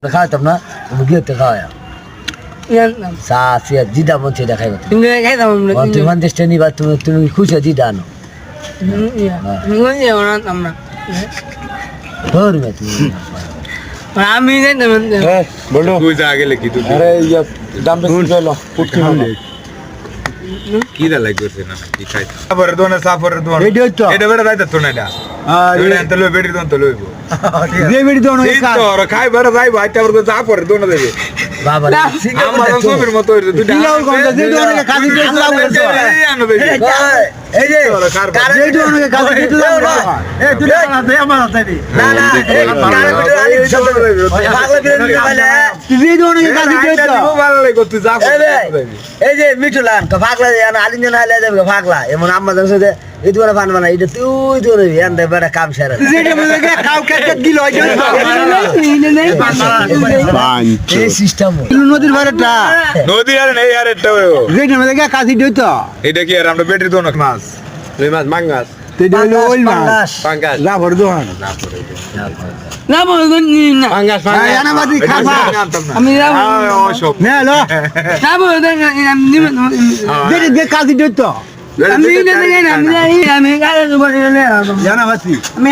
খাওয়াতাম না তুমি গিয়ে খাওয়া চা সিয়া জিদা মন সেটা খাইবে তুমি দেশটা নিবা তুমি তুমি খুশি জিদা আনো ধরবে তুমি আমি বলো তুই যা গেলে কি তুই আরে ইয়া দাম বেশি চলো পুটকি হলে কি দা লাগবে না কি খাই সাফরের দোনে সাফরের দোনে এটা বেড়া যাইতা তো না এটা এটা এত লই বেড়ি দোন তো লইবো যে বেড়ি দোনো তো আর খাই বেড়া যাইবো আইতা বর্গ সাফরের দোনে দেবে বাবা আমার সবের মতো হইছে দুইটা দিলাও গন্ধ যে দোনকে কাজি দিয়ে লাভ করছো এই আনো বেবি এই যে যে দোনকে কাজি দিয়ে লাভ করছো এই তুই না দে আমার হাতে দি না না পাগলা বিরে বলে যে দোনকে কাজি দিয়ে তো ভালো লাগে তুই যা এই যে মিঠুলান পাগলা আলিন জন হাইলে যাবে পাগলা এমন আম্মা জানছে যে এই দুয়ারে পান বানা এটা তুই তুই রবি এন্ড বেটা কাম সেরা যেটা বলে খাও খেতে দিল ওই এই সিস্টেম নদীর ভাড়াটা নদী আর নেই আর এটা যেটা বলে কাজি দিয়ে তো এটা কি আর আমরা বেড়ি দোন মাছ লই মাছ মাঙ্গাস তে দিল ওই মাছ পাঙ্গাস লাভর দোহান না বলবেন না পাঙ্গাস আনাবাদি খাবা আমি ও সব নে লো না বলবেন যেটা যে কাজি দিয়ে তো আমি আমি গাড়ি জানাবাতি আমি